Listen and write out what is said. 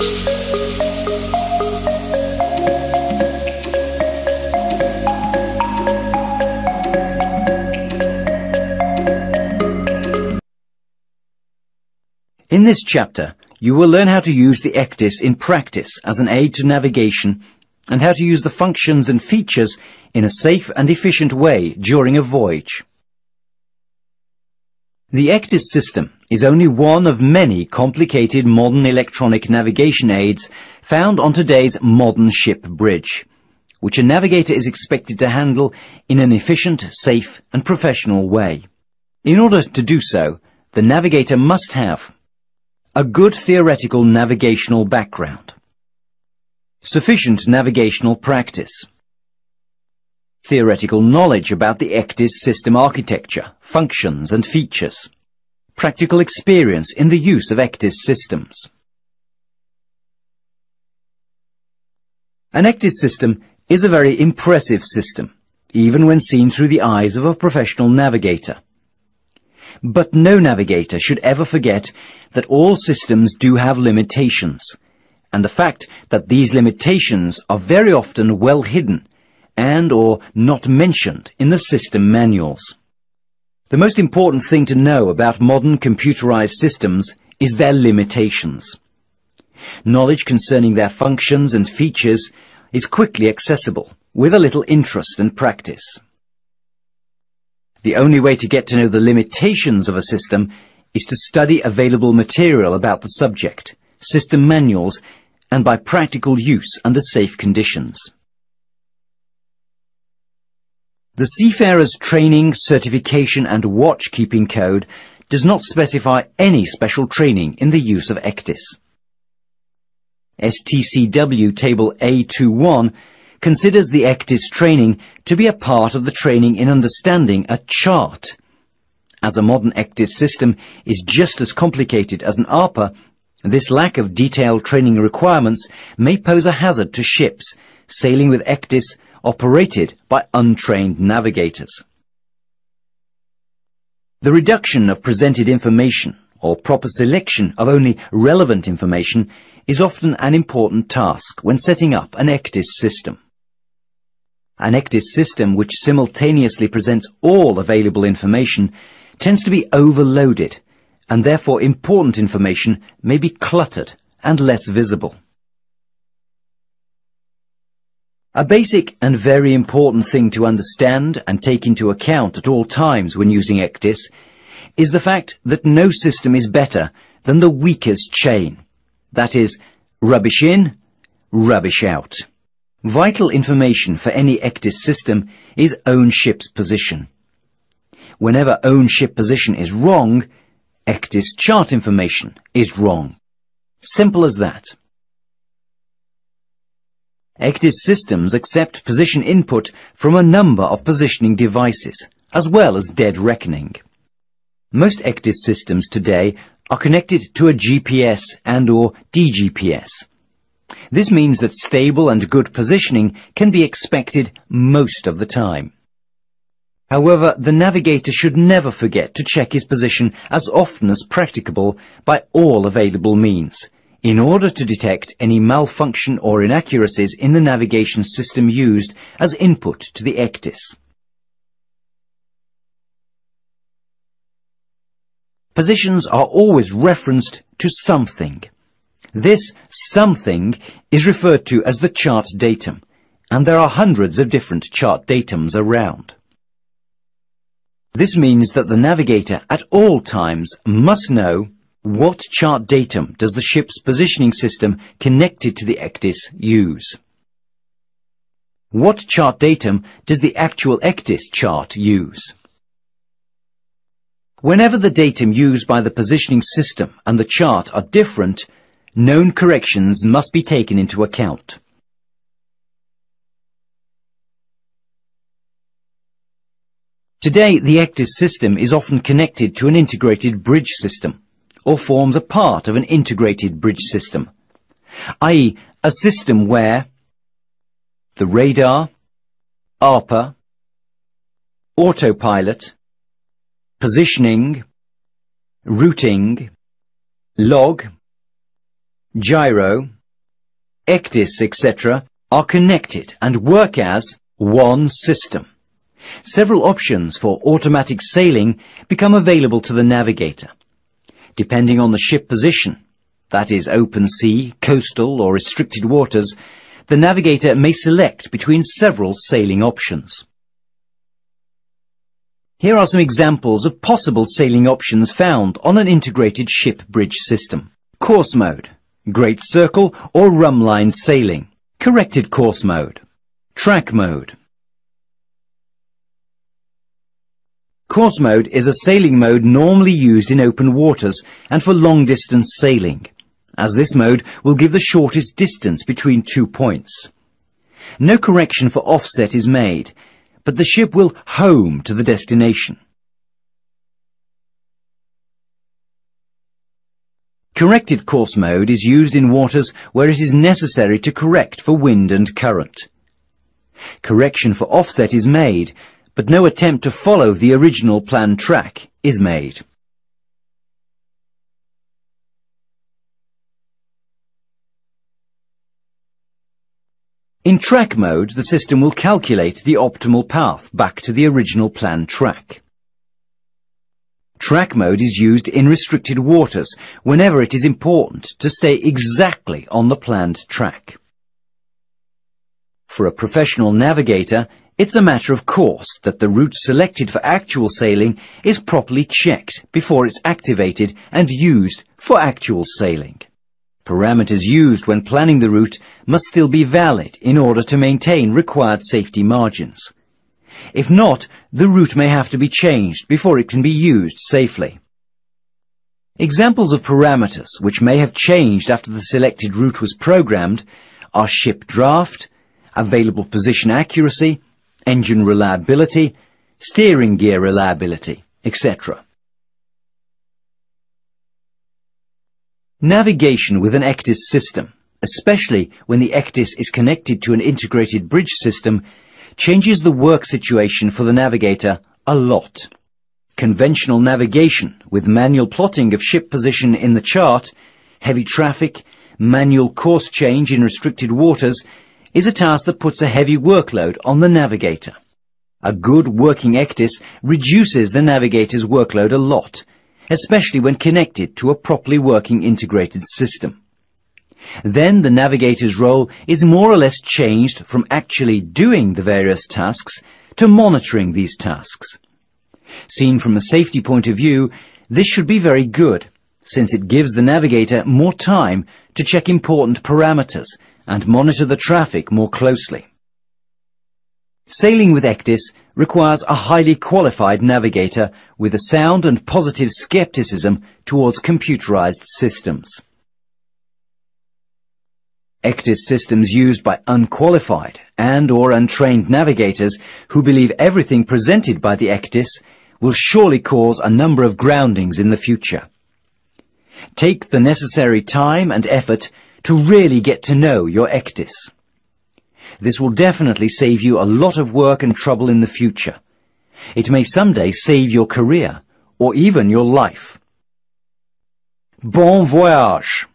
In this chapter, you will learn how to use the ECDIS in practice as an aid to navigation and how to use the functions and features in a safe and efficient way during a voyage. The ECDIS system is only one of many complicated modern electronic navigation aids found on today's modern ship bridge, which a navigator is expected to handle in an efficient, safe and professional way. In order to do so, the navigator must have a good theoretical navigational background, sufficient navigational practice, theoretical knowledge about the ECDIS system architecture, functions and features, practical experience in the use of ECDIS systems. An ECDIS system is a very impressive system, even when seen through the eyes of a professional navigator. But no navigator should ever forget that all systems do have limitations, and the fact that these limitations are very often well hidden and or not mentioned in the system manuals. The most important thing to know about modern computerized systems is their limitations. Knowledge concerning their functions and features is quickly accessible with a little interest and practice. The only way to get to know the limitations of a system is to study available material about the subject, system manuals, and by practical use under safe conditions. The Seafarer's Training, Certification and Watch-Keeping Code does not specify any special training in the use of ECDIS. STCW Table A21 considers the ECDIS training to be a part of the training in understanding a chart. As a modern ECDIS system is just as complicated as an ARPA, this lack of detailed training requirements may pose a hazard to ships sailing with ECDIS operated by untrained navigators. The reduction of presented information or proper selection of only relevant information is often an important task when setting up an ECDIS system. An ECDIS system which simultaneously presents all available information tends to be overloaded, and therefore important information may be cluttered and less visible. A basic and very important thing to understand and take into account at all times when using ECDIS is the fact that no system is better than the weakest chain. That is, rubbish in, rubbish out. Vital information for any ECDIS system is own ship's position. Whenever own ship position is wrong, ECDIS chart information is wrong. Simple as that. ECDIS systems accept position input from a number of positioning devices, as well as dead reckoning. Most ECDIS systems today are connected to a GPS and/or DGPS. This means that stable and good positioning can be expected most of the time. However, the navigator should never forget to check his position as often as practicable by all available means, in order to detect any malfunction or inaccuracies in the navigation system used as input to the ECDIS. Positions are always referenced to something. This something is referred to as the chart datum, and there are hundreds of different chart datums around. This means that the navigator at all times must know what chart datum does the ship's positioning system connected to the ECDIS use. What chart datum does the actual ECDIS chart use? Whenever the datum used by the positioning system and the chart are different, known corrections must be taken into account. Today, the ECDIS system is often connected to an integrated bridge system, or forms a part of an integrated bridge system, i.e. a system where the radar, ARPA, autopilot, positioning, routing, log, gyro, ECDIS, etc. are connected and work as one system. Several options for automatic sailing become available to the navigator. Depending on the ship position, that is open sea, coastal or restricted waters, the navigator may select between several sailing options. Here are some examples of possible sailing options found on an integrated ship bridge system. Course mode, great circle or rumline sailing. Corrected course mode. Track mode. Course mode is a sailing mode normally used in open waters and for long-distance sailing, as this mode will give the shortest distance between 2 points. No correction for offset is made, but the ship will home to the destination. Corrected course mode is used in waters where it is necessary to correct for wind and current. Correction for offset is made, but no attempt to follow the original planned track is made. In track mode, the system will calculate the optimal path back to the original planned track. Track mode is used in restricted waters whenever it is important to stay exactly on the planned track. For a professional navigator, it's a matter of course that the route selected for actual sailing is properly checked before it's activated and used for actual sailing. Parameters used when planning the route must still be valid in order to maintain required safety margins. If not, the route may have to be changed before it can be used safely. Examples of parameters which may have changed after the selected route was programmed are ship draft, available position accuracy, engine reliability, steering gear reliability, etc. Navigation with an ECDIS system, especially when the ECDIS is connected to an integrated bridge system, changes the work situation for the navigator a lot. Conventional navigation with manual plotting of ship position in the chart, heavy traffic, manual course change in restricted waters is a task that puts a heavy workload on the navigator. A good working ECDIS reduces the navigator's workload a lot, especially when connected to a properly working integrated system. Then the navigator's role is more or less changed from actually doing the various tasks to monitoring these tasks. Seen from a safety point of view, this should be very good, since it gives the navigator more time to check important parameters and monitor the traffic more closely. Sailing with ECDIS requires a highly qualified navigator with a sound and positive skepticism towards computerized systems. ECDIS systems used by unqualified and/or untrained navigators who believe everything presented by the ECDIS will surely cause a number of groundings in the future. Take the necessary time and effort to really get to know your ECDIS. This will definitely save you a lot of work and trouble in the future. It may someday save your career or even your life. Bon voyage!